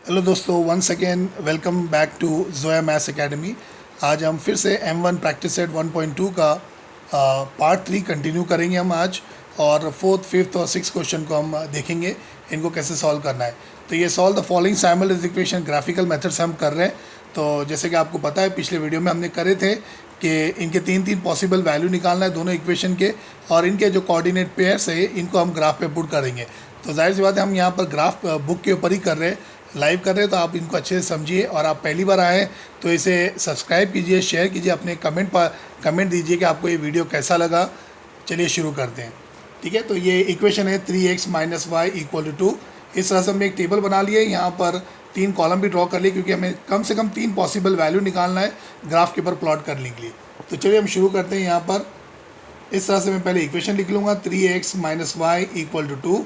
Hello दोस्तों, one second welcome back to Zoya maths academy. आज हम फिर से M1 प्रैक्टिस सेट 1.2 का पार्ट 3 कंटिन्यू करेंगे हम आज। और फोर्थ, फिफ्थ और सिक्स क्वेश्चन को हम देखेंगे इनको कैसे सॉल्व करना है। तो ये solve the following simultaneous equation graphical method से हम कर रहे हैं। तो जैसे कि आपको पता है, पिछले वीडियो में हमने करे थे कि इनके तीन तीन पॉसिबल वैल्यू निकालना है दोनों इक्वेशन के, और इनके जो कोऑर्डिनेट पेयर्स है इनको हम ग्राफ पे पुट करेंगे। तो जाहिर सी बात है, हम यहाँ पर ग्राफ बुक के ऊपर ही कर रहे हैं, लाइव कर रहे हैं, तो आप इनको अच्छे से समझिए। और आप पहली बार आए हैं तो इसे सब्सक्राइब कीजिए, शेयर कीजिए, अपने कमेंट दीजिए कि आपको ये वीडियो कैसा लगा। चलिए शुरू करते हैं। ठीक है, तो ये इक्वेशन है 3x minus Y equal to 2। इस तरह से हमने एक टेबल बना लिया है, यहाँ पर तीन कॉलम भी ड्रॉ कर लिए क्योंकि हमें कम से कम तीन पॉसिबल वैल्यू निकालना है ग्राफ के ऊपर प्लॉट करने के लिए। तो चलिए हम शुरू करते हैं। यहाँ पर इस तरह से मैं पहले इक्वेशन लिख लूँगा 3x minus Y equal to 2।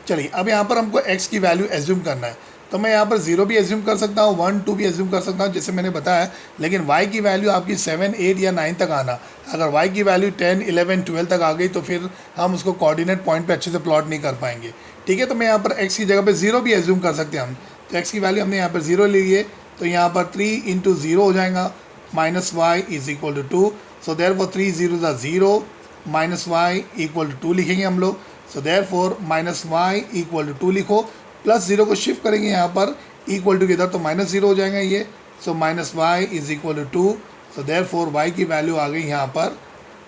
चलिए, अब यहाँ पर हमको x की वैल्यू एज्यूम करना है। तो मैं यहाँ पर 0 भी एज्यूम कर सकता हूँ, 1 2 भी एज्यूम कर सकता हूँ जैसे मैंने बताया। लेकिन y की वैल्यू आपकी 7 8 या 9 तक आना। अगर y की वैल्यू 10 11 12 तक आ गई तो फिर हम उसको कोऑर्डिनेट पॉइंट पे अच्छे से प्लॉट नहीं कर पाएंगे। ठीक है, तो मैं यहाँ पर x की जगह पे 0 भी एज्यूम कर सकते हैं हम। तो x की वैल्यू हमने यहाँ पर 0 ले लिए, तो यहाँ पर 3 इंटू 0 हो जाएगा, minus Y is equal to 2। So therefore 3 0 0 minus Y equal to 2 लिखेंगे हम लोग। So therefore minus Y equal to 2 लिखो, प्लस 0 को शिफ्ट करेंगे यहाँ पर इक्वल टू किधर, तो माइनस 0 हो जाएगा ये। So minus Y is equal to 2। So therefore Y की वैल्यू आ गई यहाँ पर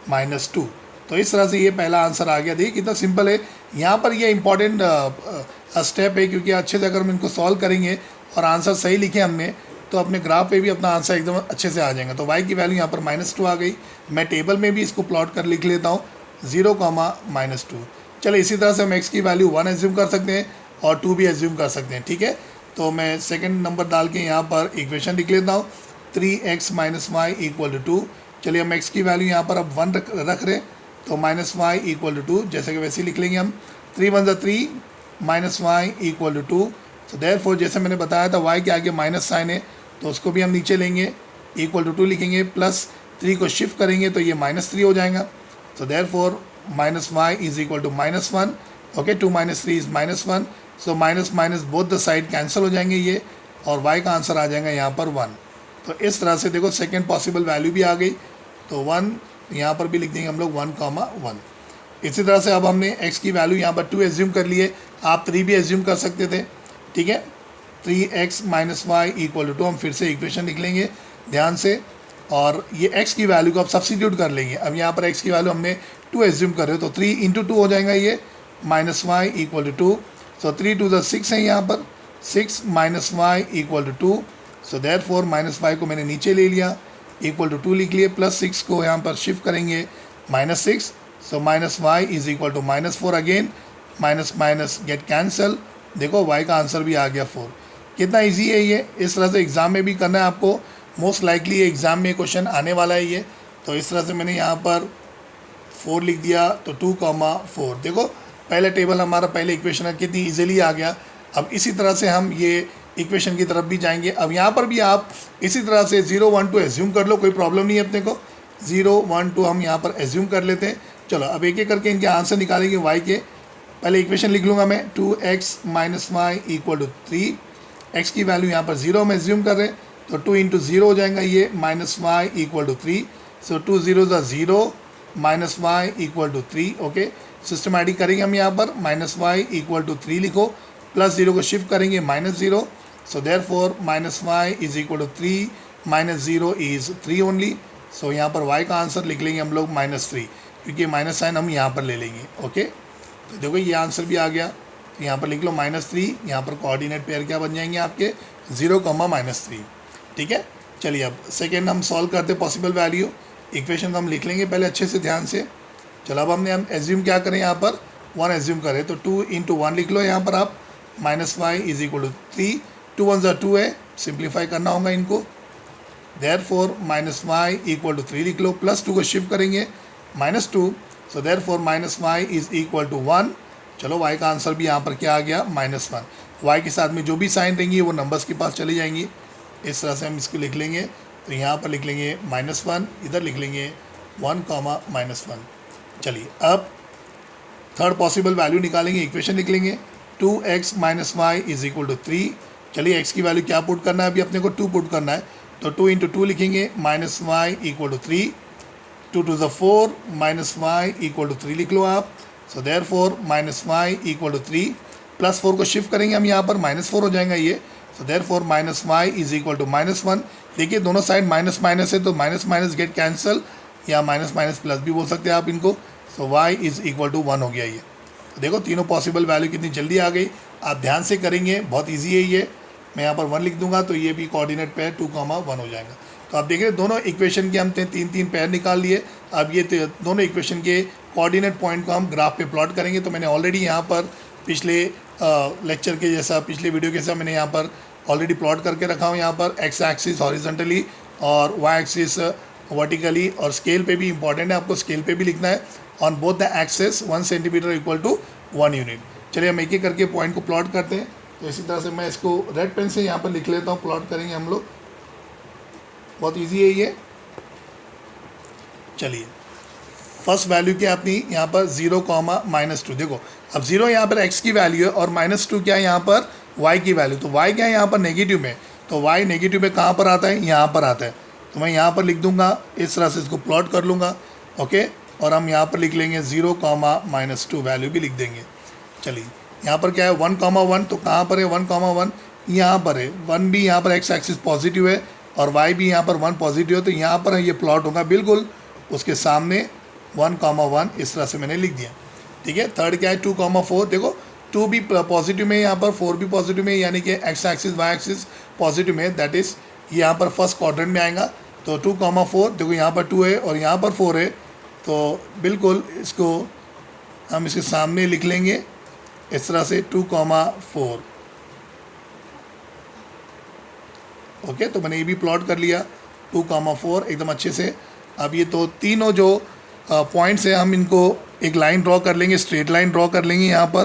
-2। तो इस तरह से ये पहला आंसर आ गया। देखिए कितना सिंपल है। यहाँ पर ये इंपॉर्टेंट स्टेप है क्योंकि अच्छे से अगर हम इनको सॉल्व करेंगे और आंसर सही लिखे हमने, तो अपने ग्राफ पे भी अपना आंसर एकदम अच्छे से आ जाएगा। तो y की वैल्यू यहाँ पर -2 आ गई। मैं टेबल में भी इसको प्लॉट कर लिख लेता हूँ 0, -2। चलिए, इसी तरह से हम x की वैल्यू 1 एज्यूम कर सकते हैं और 2 भी एज्यूम कर सकते हैं। ठीक है, तो मैं सेकंड नंबर डाल के यहाँ पर इक्वेशन लिख लेता हूँ 3x minus Y equal to 2। चलिए, हम x की वैल्यू यहाँ पर अब 1 रख रहे हैं, तो माइनस वाई इक्वल टू 2 जैसे कि वैसे ही लिख लेंगे हम। 3 1 3 माइनस वाई इक्वल टू 2। तो देयरफॉर जैसे मैंने बताया था y के आगे माइनस साइन है तो उसको भी हम नीचे लेंगे, इक्वल टू 2 लिखेंगे, प्लस 3 को शिफ्ट करेंगे तो ये -3 हो जाएगा। तो therefore minus Y is equal to -1। Okay, 2 - 3 is -1। So minus minus both the side cancel हो जाएंगे ये, और y का आंसर आ जाएगा यहाँ पर 1। तो इस तरह से देखो सेकेंड पॉसिबल वैल्यू भी आ गई, तो 1 यहाँ पर भी लिख देंगे हम लोग 1, 1। इसी तरह से अब हमने x की वैल्यू यहाँ पर 2 एज्यूम कर लिए, आप 3 भी एज्यूम कर सकते थे। ठीक है, 3x minus Y equal to 2। हम फिर से इक्वेशन लिख लेंगे ध्यान से, और ये x की वैल्यू को अब सब्सिट्यूट कर लेंगे। अब यहाँ पर x की वैल्यू हमने 2 एज्यूम कर रहे हो, तो 3 इंटू 2 हो जाएगा ये, minus Y equal to 2। So 3 2 the 6 है यहाँ पर, 6 minus Y equal to 2। So therefore minus Y को मैंने नीचे ले लिया, इक्वल टू 2 लिख लिए, प्लस 6 को यहाँ पर शिफ्ट करेंगे, -6। So minus Y is equal to -4 again, minus minus get cancel. देखो y का आंसर भी आ गया 4। कितना इजी है ये। इस तरह से एग्ज़ाम में भी करना है आपको, मोस्ट लाइकली एग्ज़ाम में क्वेश्चन आने वाला है ये। तो इस तरह से मैंने यहाँ पर 4 लिख दिया, तो 2, 4। देखो पहले टेबल हमारा, पहले इक्वेशन कितनी इजीली आ गया। अब इसी तरह से हम ये इक्वेशन की तरफ भी जाएंगे। अब यहाँ पर भी आप इसी तरह से 0 1 2 एज्यूम कर लो, कोई प्रॉब्लम नहीं है अपने को। 0 1 2 हम यहाँ पर एज्यूम कर लेते हैं। चलो, अब एक एक करके इनके आंसर निकालेंगे y के। पहले इक्वेशन लिख लूँगा मैं 2x minus Y equal to 3। x की वैल्यू यहाँ पर 0 हम एज्यूम कर रहे हैं, तो 2 इंटू 0 हो जाएगा ये, minus Y equal to 3। So 2 0 0 minus Y equal to 3। Okay, systematic करेंगे हम यहाँ पर, माइनस वाई इक्वल टू 3 लिखो, प्लस 0 को शिफ्ट करेंगे, -0। So therefore minus Y is equal to 3 minus 0 is 3 only. So यहाँ पर y का आंसर लिख लेंगे हम लोग -3, क्योंकि माइनस साइन हम यहाँ पर ले लेंगे। ओके, तो देखो ये आंसर भी आ गया। तो यहाँ पर लिख लो -3, यहाँ पर कोऑर्डिनेट पेयर क्या बन जाएंगे आपके 0, -3। ठीक है, चलिए अब सेकेंड हम सॉल्व करते पॉसिबल वैल्यू। इक्वेशन हम लिख लेंगे पहले अच्छे से ध्यान से। चलो, अब हम एज्यूम क्या करें, यहाँ पर 1 एज्यूम करें, तो 2 इंटू 1 लिख लो यहाँ पर आप, minus Y is equal to 3। 2 1 2 है, सिंप्लीफाई करना होगा इनको। Therefore minus Y equal to 3 लिख लो, प्लस 2 को शिफ्ट करेंगे, -2। So therefore minus Y is equal to 1। चलो, y का आंसर भी यहाँ पर क्या आ गया, -1। y के साथ में जो भी साइन रहेंगी वो नंबर्स के पास चली जाएंगी। इस तरह से हम इसको लिख लेंगे, तो यहाँ पर लिख लेंगे -1, इधर लिख लेंगे 1, -1। चलिए, अब थर्ड पॉसिबल वैल्यू निकालेंगे, इक्वेशन लिख लेंगे 2x minus Y is equal to 3। चलिए x की वैल्यू क्या पुट करना है, अभी अपने को 2 पुट करना है, तो 2 इंटू 2 लिखेंगे, minus Y equal to 3, 2 to the 4 minus Y equal to 3 लिख लो आप। So therefore minus Y equal to 3, plus 4 को शिफ्ट करेंगे हम यहाँ पर, माइनस 4 हो जाएगा ये। So therefore minus Y is equal to minus 1। देखिए दोनों साइड माइनस माइनस है, तो माइनस माइनस गेट कैंसिल, या माइनस माइनस प्लस भी बोल सकते हैं आप इनको। So Y is equal to 1 हो गया ये। तो देखो तीनों पॉसिबल वैल्यू कितनी जल्दी आ गई, आप ध्यान से करेंगे, बहुत ईजी है ये। मैं यहाँ पर 1 लिख दूंगा तो ये भी कोऑर्डिनेट पेयर 2,1 हो जाएगा। तो आप देख रहे हैं दोनों इक्वेशन के हम 3 पेयर निकाल लिए। अब ये दोनों इक्वेशन के कोऑर्डिनेट पॉइंट को हम ग्राफ पे प्लॉट करेंगे। तो मैंने ऑलरेडी यहाँ पर पिछले लेक्चर के जैसा, पिछले वीडियो के जैसा मैंने यहाँ पर ऑलरेडी प्लॉट करके रखा हूँ। यहाँ पर एक्स एक्सिस हॉरिजॉन्टली और वाई एक्सिस वर्टिकली, और स्केल पे भी इंपॉर्टेंट है, आपको स्केल पे भी लिखना है। On both the axes 1 centimetre equal to 1 unit. चलिए हम एक एक करके पॉइंट को प्लॉट करते हैं। तो इसी तरह से मैं इसको रेड पेन से यहाँ पर लिख लेता हूँ, प्लॉट करेंगे हम लोग, बहुत इजी है ये। चलिए फर्स्ट वैल्यू क्या अपनी यहाँ पर 0,-2। देखो अब 0 यहाँ पर x की वैल्यू है और -2 क्या है यहाँ पर y की वैल्यू। तो y क्या है यहाँ पर नेगेटिव में, तो y नेगेटिव में कहाँ पर आता है, यहाँ पर आता है। तो मैं यहाँ पर लिख दूंगा, इस तरह से इसको प्लॉट कर लूँगा, ओके। और हम यहाँ पर लिख लेंगे 0,-2 वैल्यू भी लिख देंगे। चलिए यहाँ पर क्या है 1,1, तो कहाँ पर है 1,1, यहाँ पर है। 1 भी यहाँ पर x एक्सिस पॉजिटिव है और y भी यहाँ पर 1 पॉजिटिव है, तो यहाँ पर ये प्लॉट होगा बिल्कुल उसके सामने 1,1, इस तरह से मैंने लिख दिया, ठीक है। थर्ड क्या है 2,4, देखो 2 भी पॉजिटिव में, यहाँ पर 4 भी पॉजिटिव में, यानी कि x axis y axis positive में, दैट इज़ ये यहाँ पर फर्स्ट क्वाड्रेंट में आएगा। तो 2,4, देखो यहाँ पर 2 है और यहाँ पर 4 है, तो बिल्कुल इसको हम इसके सामने लिख लेंगे इस तरह से 2,4, ओके। तो मैंने ये भी प्लॉट कर लिया 2,4 एकदम अच्छे से। अब ये तो तीनों जो पॉइंट्स हैं हम इनको एक लाइन ड्रॉ कर लेंगे, स्ट्रेट लाइन ड्रॉ कर लेंगे यहाँ पर।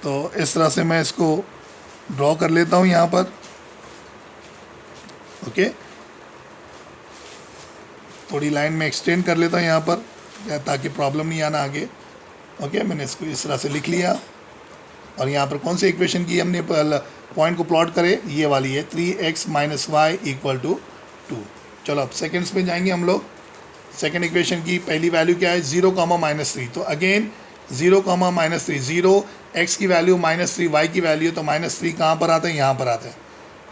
तो इस तरह से मैं इसको ड्रॉ कर लेता हूँ यहाँ पर, ओके। थोड़ी लाइन में एक्सटेंड कर लेता हूँ यहाँ पर ताकि प्रॉब्लम नहीं आना आगे, ओके। मैंने इसको इस तरह से लिख लिया। और यहाँ पर कौन सी इक्वेशन की हमने पॉइंट को प्लॉट करे, ये वाली है 3x - y इक्वल टू 2। चलो अब सेकेंड्स में जाएंगे हम लोग। सेकेंड इक्वेशन की पहली वैल्यू क्या है 0,-3, तो अगेन 0,-3, 0 x की वैल्यू -3 y की वैल्यू, तो -3 कहाँ पर आता है, यहाँ पर आता है।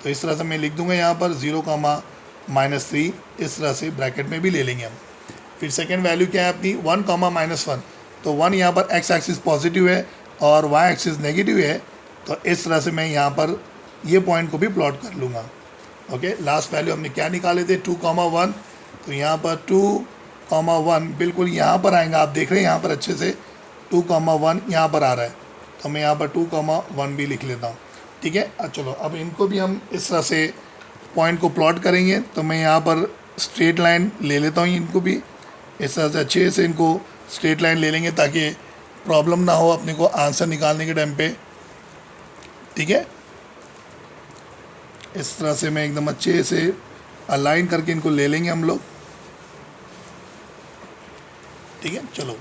तो इस तरह से मैं लिख दूंगा यहाँ पर 0,-3, इस तरह से ब्रैकेट में भी ले लेंगे हम। फिर सेकेंड वैल्यू क्या है अपनी 1,-1, तो 1 यहाँ पर x एक्सिस पॉजिटिव है और y एक्सिस नेगेटिव है, तो इस तरह से मैं यहाँ पर ये पॉइंट को भी प्लॉट कर लूँगा, ओके। लास्ट वैल्यू हमने क्या निकाले थे 2,1, तो यहाँ पर 2,1 बिल्कुल यहाँ पर आएगा, आप देख रहे हैं यहाँ पर अच्छे से 2,1 यहाँ पर आ रहा है, तो मैं यहाँ पर 2,1 भी लिख लेता हूँ, ठीक है। चलो अब इनको भी हम इस तरह से पॉइंट को प्लॉट करेंगे। तो मैं यहाँ पर स्ट्रेट लाइन ले लेता हूँ, इनको भी इस तरह से अच्छे से इनको स्ट्रेट लाइन ले लेंगे ताकि प्रॉब्लम ना हो अपने को आंसर निकालने के टाइम पे, ठीक है। इस तरह से मैं एकदम अच्छे से अलाइन करके इनको ले लेंगे हम लोग, ठीक है। चलो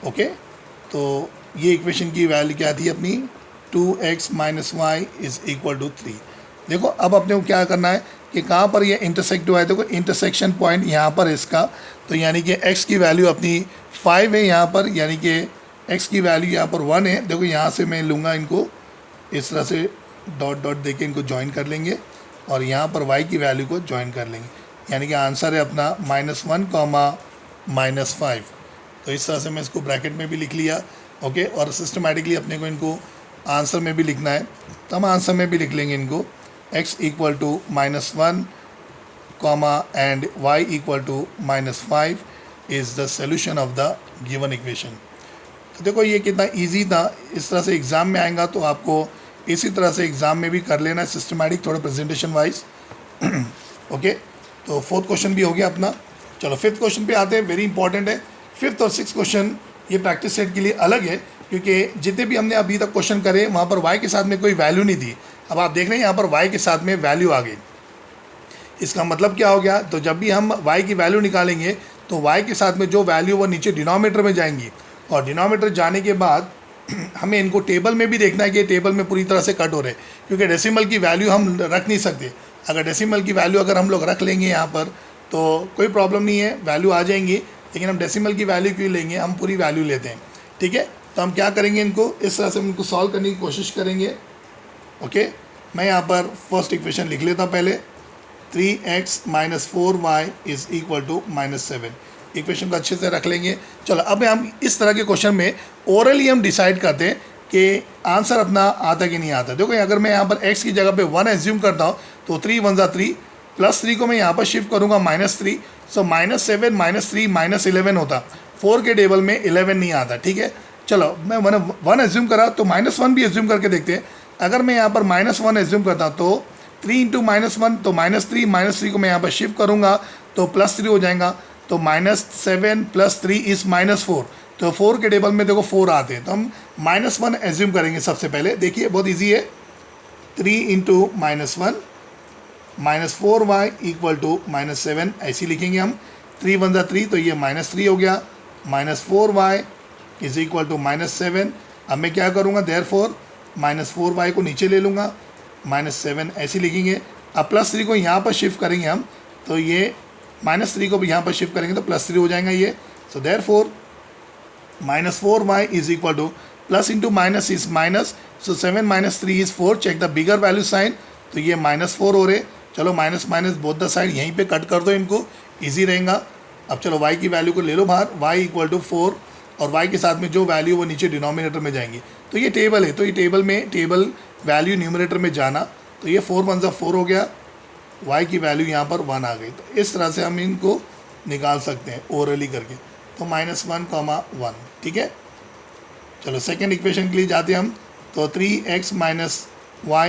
ओके, तो ये इक्वेशन की वैल्यू क्या थी अपनी 2x - y is equal to 3। देखो अब अपने को क्या करना है कि कहाँ पर ये इंटरसेक्ट हुआ है, देखो इंटरसेक्शन पॉइंट यहाँ पर इसका, तो यानी कि x की वैल्यू अपनी 5 है यहाँ पर, यानी कि x की वैल्यू यहाँ पर 1 है। देखो यहाँ से मैं लूँगा इनको इस तरह से डॉट डॉट देके इनको ज्वाइन कर लेंगे और यहाँ पर y की वैल्यू को ज्वाइन कर लेंगे, यानी कि आंसर है अपना -1, -5। तो इस तरह से मैं इसको ब्रैकेट में भी लिख लिया, ओके। और सिस्टमेटिकली अपने को इनको आंसर में भी लिखना है, तो हम आंसर में भी लिख लेंगे इनको x equal to -1, and y equal to -5 is the solution of the given equation. तो देखो ये कितना इजी था, इस तरह से एग्ज़ाम में आएगा तो आपको इसी तरह से एग्ज़ाम में भी कर लेना है, सिस्टमैटिक थोड़ा प्रेजेंटेशन वाइज, ओके। तो फोर्थ क्वेश्चन भी हो गया अपना। चलो फिफ्थ क्वेश्चन पे आते हैं, वेरी इंपॉर्टेंट है। फिफ्थ और सिक्स क्वेश्चन ये प्रैक्टिस सेट के लिए अलग है, क्योंकि जितने भी हमने अभी तक क्वेश्चन करे वहाँ पर y के साथ में कोई वैल्यू नहीं थी। अब आप देख रहे हैं यहाँ पर y के साथ में वैल्यू आ गई। इसका मतलब क्या हो गया, तो जब भी हम y की वैल्यू निकालेंगे तो y के साथ में जो वैल्यू वो नीचे डिनोमिनेटर में जाएंगी, और डिनोमिनेटर जाने के बाद हमें इनको टेबल में भी देखना है कि टेबल में पूरी तरह से कट हो रहे, क्योंकि डेसिमल की वैल्यू हम रख नहीं सकते। अगर डेसिमल की वैल्यू अगर हम लोग रख लेंगे यहाँ पर तो कोई प्रॉब्लम नहीं है, वैल्यू आ जाएंगी, लेकिन हम डेसिमल की वैल्यू क्यों लेंगे, हम पूरी वैल्यू लेते हैं। ठीक है, तो हम क्या करेंगे, इनको इस तरह से इनको सॉल्व करने की कोशिश करेंगे। ओके, मैं यहाँ पर फर्स्ट इक्वेशन लिख लेता हूँ पहले, 3x minus 4y is equal to -7। Equation को अच्छे से रख लेंगे। चलो अब हम इस तरह के क्वेश्चन में ओरली हम डिसाइड करते हैं कि आंसर अपना आता कि नहीं आता। देखो अगर मैं यहाँ पर x की जगह पे 1 एज्यूम करता हूँ तो 3 1 = 3, +3 को मैं यहाँ पर शिफ्ट करूँगा -3, सो -7 -3 -11 होता। 4 के टेबल में 11 नहीं आता। ठीक है, चलो मैं 1 एज्यूम करा तो -1 भी एज्यूम करके देखते हैं। अगर मैं यहाँ पर -1 एज्यूम करता हूँ तो 3 × -1 तो -3 को मैं यहाँ पर शिफ्ट करूँगा तो +3 हो जाएगा। तो -7 + 3 इज़ -4, तो 4 के टेबल में देखो 4 आते हैं, तो हम -1 एज्यूम करेंगे सबसे पहले। देखिए बहुत इजी है, 3 × -1 -4y = -7 ऐसे लिखेंगे हम। 3 1 = 3 तो ये -3 हो गया, -4y = -7। अब मैं क्या करूँगा, देयरफॉर -4y को नीचे ले लूँगा, -7 ऐसे लिखेंगे। अब +3 को यहाँ पर शिफ्ट करेंगे हम, तो ये -3 को भी यहाँ पर शिफ्ट करेंगे तो +3 हो जाएगा ये। So therefore -4y = plus into minus is minus, so 7 - 3 is 4। Check the bigger value sign, तो ये -4 हो रहे। चलो minus minus both the side यहीं पे कट कर दो, इनको इजी रहेगा। अब चलो y की वैल्यू को ले लो बाहर, y = 4, और y के साथ में जो वैल्यू वो नीचे डिनोमिनेटर में जाएंगी। तो ये टेबल है, तो ये टेबल वैल्यू न्यूमरेटर में जाना, तो ये 4 1 = 4 हो गया, y की वैल्यू यहाँ पर 1 आ गई। तो इस तरह से हम इनको निकाल सकते हैं ओरली करके। तो -1, 1। ठीक है, चलो सेकेंड इक्वेशन के लिए जाते हैं हम। तो 3x - y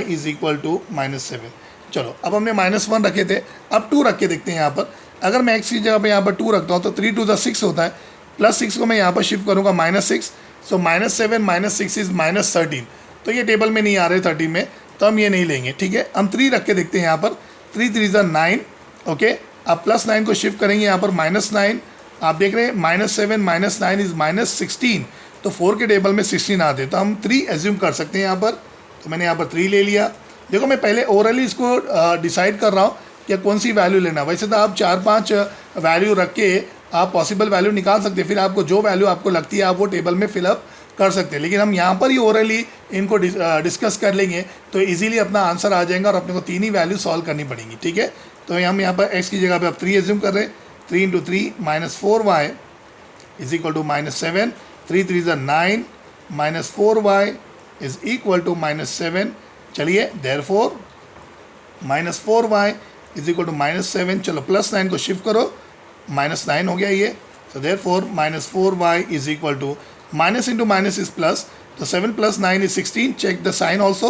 = -7। चलो अब हमने -1 रखे थे, अब 2 रख के देखते हैं यहाँ पर। अगर मैं x की जगह पे यहाँ पर 2 रखता हूँ तो 3 2 = 6 होता है, +6 को मैं यहाँ पर शिफ्ट करूँगा -6, सो -7 - 6 इज़ -13। तो ये टेबल में नहीं आ रहे 13 में, तो हम ये नहीं लेंगे। ठीक है, हम 3 रख के देखते हैं यहाँ पर। 3 3 = 9। ओके, अब +9 को शिफ्ट करेंगे यहाँ पर -9। आप देख रहे हैं -7 - 9 इज़ -16, तो 4 के टेबल में 16 आते, तो हम 3 एज्यूम कर सकते हैं यहाँ पर। तो मैंने यहाँ पर 3 ले लिया। देखो मैं पहले ओरली इसको डिसाइड कर रहा हूँ कि कौन सी वैल्यू लेना। वैसे तो आप 4-5 वैल्यू रख के आप पॉसिबल वैल्यू निकाल सकते हैं, फिर आपको जो वैल्यू आपको लगती है आप वो टेबल में फिलअप कर सकते हैं। लेकिन हम यहाँ पर ही ओरली इनको डिस्कस कर लेंगे तो इजीली अपना आंसर आ जाएगा और अपने को 3 ही वैल्यू सॉल्व करनी पड़ेंगी। ठीक है, तो हम यहाँ पर x की जगह पे अब 3 एज्यूम कर रहे हैं। 3 × 3 -4y = -7। 3 3 = 9, -4y = -7। चलिए देयरफॉर -4y = -7। चलो +9 को शिफ्ट करो, -9 हो गया ये। तो therefore -4y = minus into minus is plus, तो 7 + 9 = 16। चेक द साइन ऑल्सो,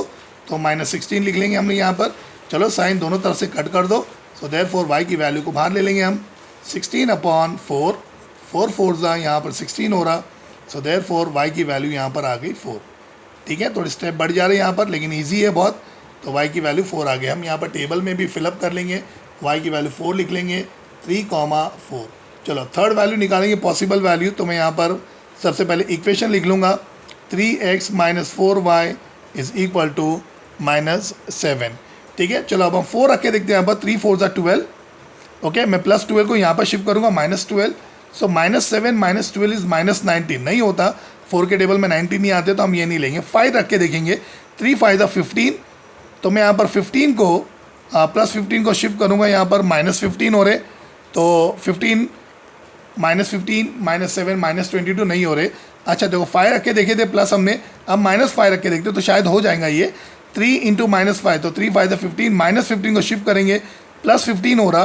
तो -16 लिख लेंगे हमने यहाँ पर। चलो साइन दोनों तरफ से कट कर दो, सो देयरफॉर y की वैल्यू को बाहर ले लेंगे हम। 16/4, 4 4 यहाँ पर 16 हो रहा, सो देयरफॉर y की वैल्यू यहाँ पर आ गई 4। ठीक है, थोड़ी स्टेप बढ़ जा रहे हैं यहाँ पर, लेकिन ईजी है बहुत। तो y की वैल्यू 4 आ गई। हम यहाँ पर टेबल में भी फिलअप कर लेंगे, y की वैल्यू 4 लिख लेंगे, 3, 4। चलो थर्ड वैल्यू निकालेंगे, पॉसिबल वैल्यू। तो मैं यहाँ पर सबसे पहले इक्वेशन लिख लूँगा, 3x - 4y = -7। ठीक है, चलो अब हम 4 रख के देखते हैं यहाँ पर। 3 4 = 12। ओके, मैं +12 को यहाँ पर शिफ्ट करूँगा, -12, सो -7 - 12 इज़ -19। नहीं होता, 4 के टेबल में 19 नहीं आते, तो हम ये नहीं लेंगे। 5 रख के देखेंगे, 3 5 = 15, तो मैं यहाँ पर 15 को +15 को शिफ्ट करूँगा, यहाँ पर -15 हो रहे, तो 15 -15 -7 -22 नहीं हो रहे। अच्छा देखो 5 रख के देखे थे प्लस हमने, अब -5 रख के देखते तो शायद हो जाएगा ये। 3 × -5, तो 3 5 = 15, -15 को शिफ्ट करेंगे, +15 हो रहा,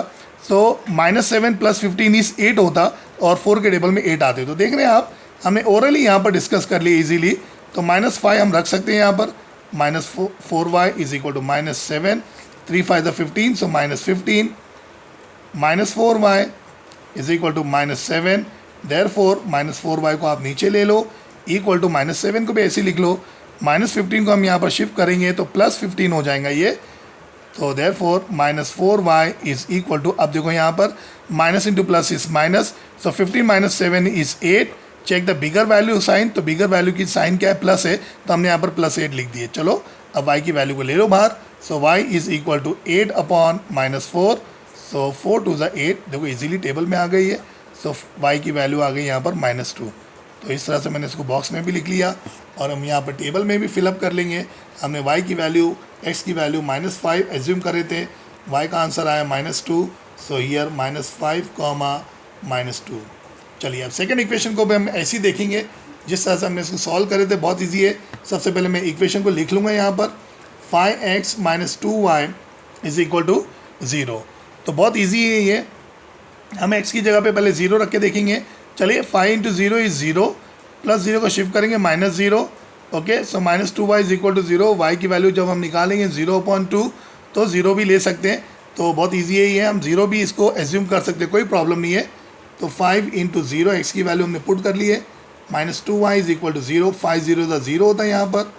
तो -7 + 15 इज़ 8 होता, और 4 के टेबल में 8 आते। तो देख रहे हैं आप, हमने ओरली यहाँ पर डिस्कस कर लिया इजीली। तो -5 हम रख सकते हैं यहाँ पर, -4y = -7, 3 5 = 15, सो -15, -4y = -7। देयरफॉर -4y को आप नीचे ले लो, इक्वल टू -7 को भी ऐसे लिख लो, -15 को हम यहाँ पर शिफ्ट करेंगे तो +15 हो जाएगा ये। तो देयरफॉर -4y = अब देखो यहाँ पर minus into plus is minus, so 15 - 7 is 8, check the bigger value sign, तो बिगर वैल्यू की साइन क्या है, प्लस है, तो हमने यहाँ पर +8 लिख दिए। चलो अब y की वैल्यू को ले लो बाहर। So y is equal to 8 upon -4, so 4 two ज़ा 8, देखो इजीली टेबल में आ गई है। सो y की वैल्यू आ गई यहाँ पर -2। तो इस तरह से मैंने इसको बॉक्स में भी लिख लिया और हम यहाँ पर टेबल में भी फिलअप कर लेंगे। हमने y की वैल्यू, x की वैल्यू -5 एज्यूम करे थे, y का आंसर आया -2, सो हियर -5, -2। चलिए अब सेकंड इक्वेशन को भी हम ऐसे ही देखेंगे जिस तरह से हमने इसको सॉल्व करे थे, बहुत इजी है। सबसे पहले मैं इक्वेशन को लिख लूँगा यहाँ पर, 5x - 2y is equal to 0। तो बहुत इजी है ये, हम x की जगह पे पहले 0 रख के देखेंगे। चलिए 5 × 0 इज़ 0, +0 को शिफ्ट करेंगे -0, okay. So -2y is equal to 0। y की वैल्यू जब हम निकालेंगे 0/2, तो 0 भी ले सकते हैं, तो बहुत इजी है ये, हम 0 भी इसको एज्यूम कर सकते हैं, कोई प्रॉब्लम नहीं है। तो 5 × 0, x की वैल्यू हमने पुट कर ली है, -2y इज़ इक्वल टू 0, 5 0 का 0 होता है यहाँ पर,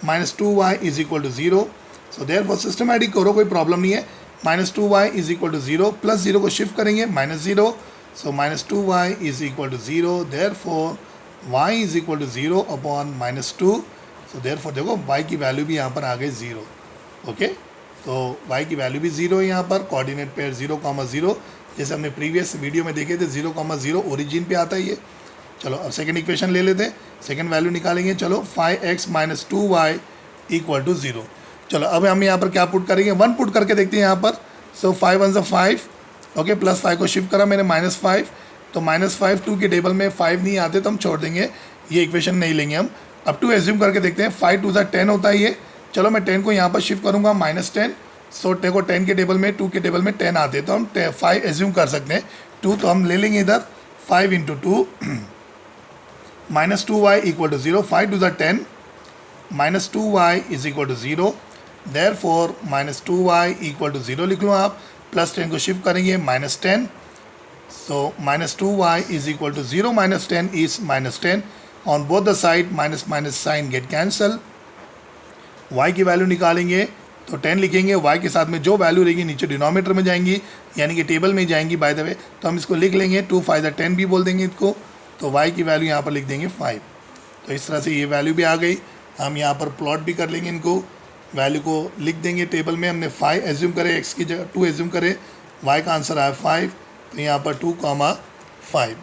-2y is equal to 0। So therefore systematic करो, कोई प्रॉब्लम नहीं है। -2y इज़ इक्वल टू 0, +0 को शिफ्ट करेंगे -0, so -2y is equal to 0, therefore y is equal to 0 upon -2। So therefore देखो y की वैल्यू भी यहाँ पर आ गई 0, ओके। तो y की वैल्यू भी 0 है यहाँ पर, कोऑर्डिनेट पेयर 0,0, जैसे हमने प्रीवियस वीडियो में देखे थे 0,0 ओरिजिन पे आता है ये। चलो अब सेकंड इक्वेशन ले लेते हैं, सेकंड वैल्यू निकालेंगे। चलो 5x - 2y इक्वल टू 0। चलो अब हम यहाँ पर क्या पुट करेंगे, 1 पुट करके देखते हैं यहाँ पर। सो 5 1 = 5, ओके, +5 को शिफ्ट करा मैंने -5, तो -5 2 के टेबल में 5 नहीं आते तो हम छोड़ देंगे, ये इक्वेशन नहीं लेंगे हम। अब 2 एज्यूम करके देखते हैं, 5 2 ज़ा 10 होता है ये। चलो मैं 10 को यहाँ पर शिफ्ट करूँगा -10, सो देखो 10 के टेबल में 2 के टेबल में 10 आते हैं, तो हम 5 एज्यूम कर सकते हैं। 2 तो हम ले लेंगे इधर, 5 × 2 -2y इक्वल टू 0, 5 2 ज़ा 10, -2y is equal to 0, therefore -2y equal to 0 लिख लो आप। +10 को शिफ्ट करेंगे -10, so -2y is equal to 0 -10 is -10, on both the side minus sign get cancel. y की वैल्यू निकालेंगे तो 10 लिखेंगे, y के साथ में जो वैल्यू रहेगी नीचे डिनोमिनेटर में जाएंगी, यानी कि टेबल में जाएंगी बाय द वे, तो हम इसको लिख लेंगे 2 5 10 भी बोल देंगे इसको। तो y की वैल्यू यहाँ पर लिख देंगे 5। तो इस तरह से ये वैल्यू भी आ गई। हम यहाँ पर प्लॉट भी कर लेंगे, इनको वैल्यू को लिख देंगे टेबल में। हमने 5 एज्यूम करे, x की जगह 2 एज्यूम करे, y का आंसर आया 5, तो यहाँ पर 2,5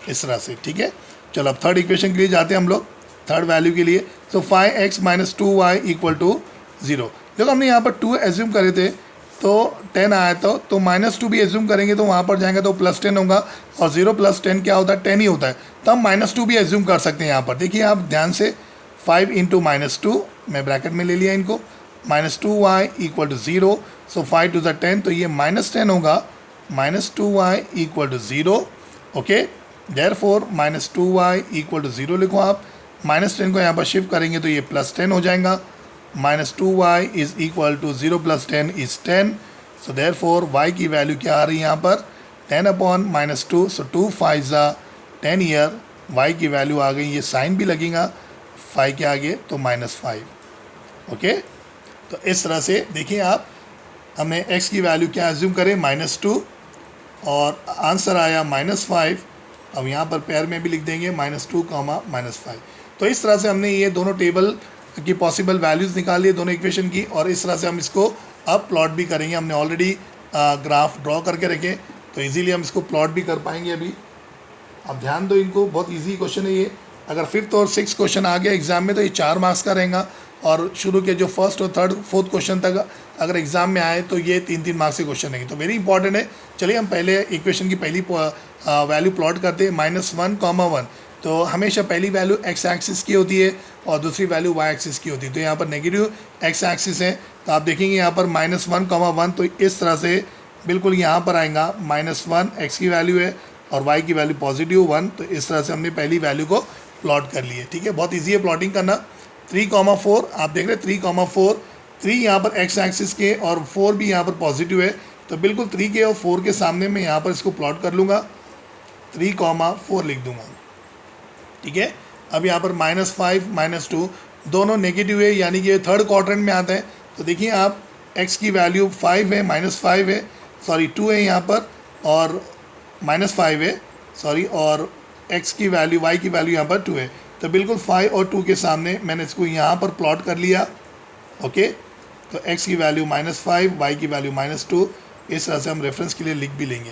इस तरह से, ठीक है। चलो अब थर्ड इक्वेशन के लिए जाते हैं हम लोग, थर्ड वैल्यू के लिए। तो 5x - 2y इक्वल टू 0। देखो हमने यहाँ पर 2 एज्यूम करे थे तो 10 आया था, तो -2 भी एज्यूम करेंगे तो वहाँ पर जाएंगे तो +10 होगा, और 0 + 10 क्या होता है, 10 ही होता है, तो हम -2 भी एज्यूम कर सकते हैं यहाँ पर। देखिए आप ध्यान से, 5 × -2, मैं ब्रैकेट में ले लिया इनको, -2y इक्वल टू 0, सो 5 2 ज़ा 10, तो ये -10 होगा, -2y equal to 0, okay. Therefore -2y equal to 0 लिखो आप। -10 को यहाँ पर शिफ्ट करेंगे तो ये +10 हो जाएगा, -2y is equal to 0 + 10 is 10, so therefore y की वैल्यू क्या आ रही है यहाँ पर, 10/-2, सो 2 5 ज़ा 10 ईयर, y की वैल्यू आ गई, ये साइन भी लगेगा 5 के आगे, तो -5, ओके। तो इस तरह से देखिए आप, हमने x की वैल्यू क्या एज्यूम करें, -2, और आंसर आया -5। अब यहाँ पर पेयर में भी लिख देंगे -2, -5। तो इस तरह से हमने ये दोनों टेबल की पॉसिबल वैल्यूज़ निकाल लिए दोनों इक्वेशन की, और इस तरह से हम इसको अब प्लॉट भी करेंगे। हमने ऑलरेडी ग्राफ ड्रॉ करके रखे, तो इजीली हम इसको प्लॉट भी कर पाएंगे अभी। अब ध्यान दो, इनको बहुत इजी क्वेश्चन है ये। अगर 5th और 6th क्वेश्चन आ गया एग्जाम में तो ये 4 मार्क्स का रहेगा, और शुरू के जो 1st और 3rd 4th क्वेश्चन तक अगर एग्जाम में आए तो ये 3 मार्क्स के क्वेश्चन रहेंगे, तो वेरी इंपॉर्टेंट है। चलिए हम पहले इक्वेशन की पहली वैल्यू प्लॉट करते हैं, -1, 1। तो हमेशा पहली वैल्यू x एक्सिस की होती है और दूसरी वैल्यू y एक्सिस की होती है, तो यहाँ पर नेगेटिव x एक्सिस है, तो आप देखेंगे यहाँ पर -1, 1, तो इस तरह से बिल्कुल यहाँ पर आएगा -1 x की वैल्यू है और y की वैल्यू +1, तो इस तरह से हमने पहली वैल्यू को प्लॉट कर लिए, ठीक है। बहुत ईजी है प्लॉटिंग करना। 3,4 आप देख रहे हैं, 3,4, 3 यहाँ पर x एक्सिस के और 4 भी यहाँ पर पॉजिटिव है, तो बिल्कुल 3 के और 4 के सामने मैं यहाँ पर इसको प्लॉट कर लूँगा, 3,4 लिख दूँगा, ठीक है। अब यहाँ पर -5 -2 दोनों नेगेटिव है, यानी कि ये 3rd क्वाड्रेंट में आता है। तो देखिए आप, x की वैल्यू 5 है, -5 है, सॉरी 2 है यहाँ पर, और -5 है, सॉरी, और x की वैल्यू y की वैल्यू यहाँ पर 2 है, तो बिल्कुल 5 और 2 के सामने मैंने इसको यहाँ पर प्लॉट कर लिया। ओके, तो x की वैल्यू -5, y की वैल्यू -2, इस तरह से हम रेफरेंस के लिए लिख भी लेंगे।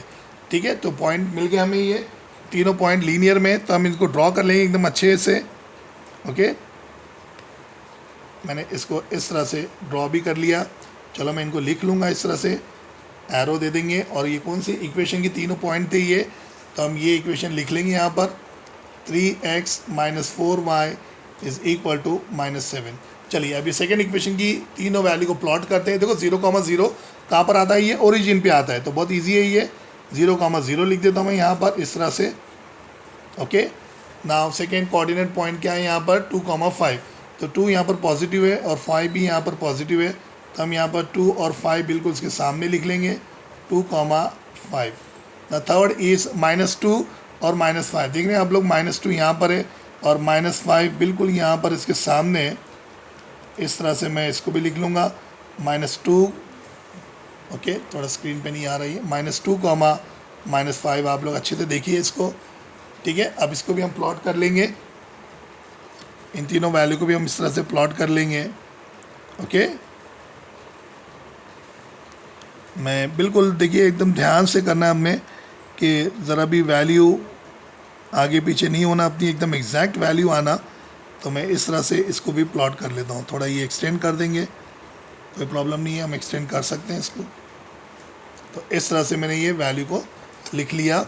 ठीक है, तो पॉइंट मिल गया हमें, ये तीनों पॉइंट लीनियर में, तो हम इनको ड्रॉ कर लेंगे एकदम अच्छे से। ओके, मैंने इसको इस तरह से ड्रॉ भी कर लिया। चलो मैं इनको लिख लूँगा इस तरह से, एरो दे देंगे। और ये कौन सी इक्वेशन की तीनों पॉइंट थे ये, तो हम ये इक्वेशन लिख लेंगे यहाँ पर, 3x - 4y is equal to -7। चलिए अब ये सेकेंड इक्वेशन की तीनों वैल्यू को प्लॉट करते हैं। देखो 0,0 कहाँ पर आता है, ये ओरिजिन पे आता है, तो बहुत इजी है ये। 0,0 लिख देता हूँ मैं यहाँ पर इस तरह से। Okay, now second coordinate point क्या है यहाँ पर, 2,5, तो 2 यहाँ पर पॉजिटिव है और 5 भी यहाँ पर पॉजिटिव है, तो हम यहाँ पर 2 और 5 बिल्कुल इसके सामने लिख लेंगे, 2,5। द थर्ड इज़ -2 और -5, देख रहे हैं आप लोग, -2 यहाँ पर है और -5 बिल्कुल यहाँ पर इसके सामने। इस तरह से मैं इसको भी लिख लूँगा, -2। ओके, थोड़ा स्क्रीन पे नहीं आ रही है, -2, -5, आप लोग अच्छे से देखिए इसको। ठीक है, अब इसको भी हम प्लॉट कर लेंगे, इन तीनों वैल्यू को भी हम इस तरह से प्लॉट कर लेंगे। ओके, मैं बिल्कुल, देखिए एकदम ध्यान से करना है हमें कि ज़रा भी वैल्यू आगे पीछे नहीं होना, अपनी एकदम एग्जैक्ट वैल्यू आना। तो मैं इस तरह से इसको भी प्लॉट कर लेता हूँ, थोड़ा ये एक्सटेंड कर देंगे, कोई प्रॉब्लम नहीं है, हम एक्सटेंड कर सकते हैं इसको। तो इस तरह से मैंने ये वैल्यू को लिख लिया।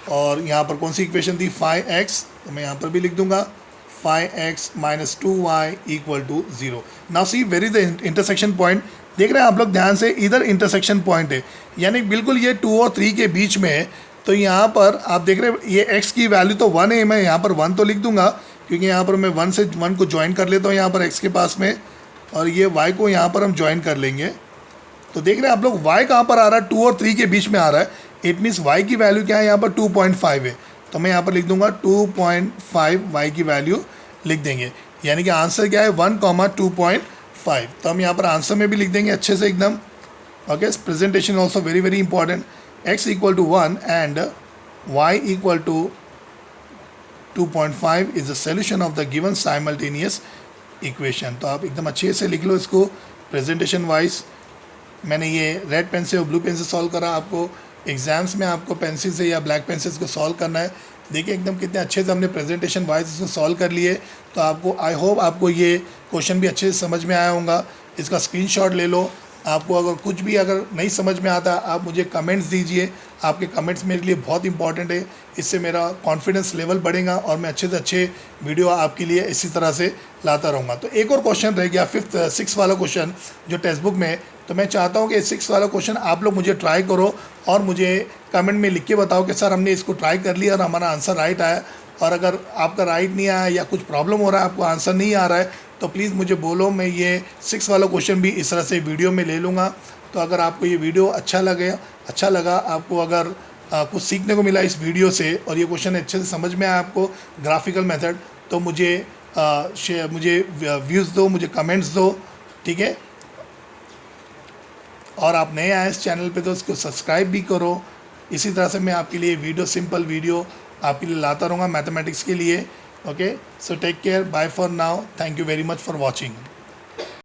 और यहाँ पर कौन सी इक्वेशन थी, 5x, तो मैं यहाँ पर भी लिख दूँगा 5x - 2y = 0। Now see where is the intersection point, देख रहे हैं आप लोग ध्यान से, इधर इंटरसेक्शन पॉइंट है, यानी बिल्कुल ये 2 और 3 के बीच में है। तो यहाँ पर आप देख रहे हैं ये x की वैल्यू तो 1 है, मैं यहाँ पर 1 तो लिख दूंगा, क्योंकि यहाँ पर मैं 1 से 1 को ज्वाइन कर लेता हूँ यहाँ पर x के पास में, और ये y को यहाँ पर हम ज्वाइन कर लेंगे। तो देख रहे हैं आप लोग y कहाँ पर आ रहा है, 2 और 3 के बीच में आ रहा है। इट मीन्स y की वैल्यू क्या है यहाँ पर, 2.5 है, तो मैं यहाँ पर लिख दूंगा 2.5 y की वैल्यू लिख देंगे, यानी कि आंसर क्या है, 1,2.5। तो हम यहाँ पर आंसर में भी लिख देंगे अच्छे से एकदम। Okay, presentation also very very important. x = 1 and y = 2.5 is the solution of the given simultaneous equation. तो आप एकदम अच्छे से लिख लो इसको प्रेजेंटेशन वाइज। मैंने ये रेड पेन से और ब्लू पेन से सॉल्व करा, आपको एग्जाम्स में आपको पेंसिल से या ब्लैक पेन से इसको सॉल्व करना है। देखिए एकदम कितने अच्छे से हमने प्रेजेंटेशन वाइज इसको सॉल्व कर लिए। तो आपको आई होप आपको ये क्वेश्चन भी अच्छे से समझ में आया होगा। इसका स्क्रीनशॉट ले लो। आपको अगर कुछ भी अगर नहीं समझ में आता, आप मुझे कमेंट्स दीजिए, आपके कमेंट्स मेरे लिए बहुत इंपॉर्टेंट है। इससे मेरा कॉन्फिडेंस लेवल बढ़ेगा और मैं अच्छे से अच्छे वीडियो आपके लिए इसी तरह से लाता रहूँगा। तो एक और क्वेश्चन रह गया 6 वाला क्वेश्चन जो टेक्स्ट बुक में। तो मैं चाहता हूँ कि 6 वाला क्वेश्चन आप लोग मुझे ट्राई करो और मुझे कमेंट में लिख के बताओ कि सर हमने इसको ट्राई कर लिया और हमारा आंसर राइट आया। और अगर आपका राइट नहीं आया या कुछ प्रॉब्लम हो रहा है, आपको आंसर नहीं आ रहा है, तो प्लीज़ मुझे बोलो, मैं ये 6 वाला क्वेश्चन भी इस तरह से वीडियो में ले लूँगा। तो अगर आपको ये वीडियो अच्छा लगा, आपको अगर कुछ सीखने को मिला इस वीडियो से और ये क्वेश्चन अच्छे से समझ में आया आपको ग्राफिकल मेथड, तो मुझे व्यूज़ दो, मुझे कमेंट्स दो, ठीक है। और आप नए आए इस चैनल पे तो उसको सब्सक्राइब भी करो। इसी तरह से मैं आपके लिए वीडियो, सिंपल वीडियो आपके लिए लाता रहूँगा मैथमेटिक्स के लिए। Okay, so take care, bye for now, thank you very much for watching.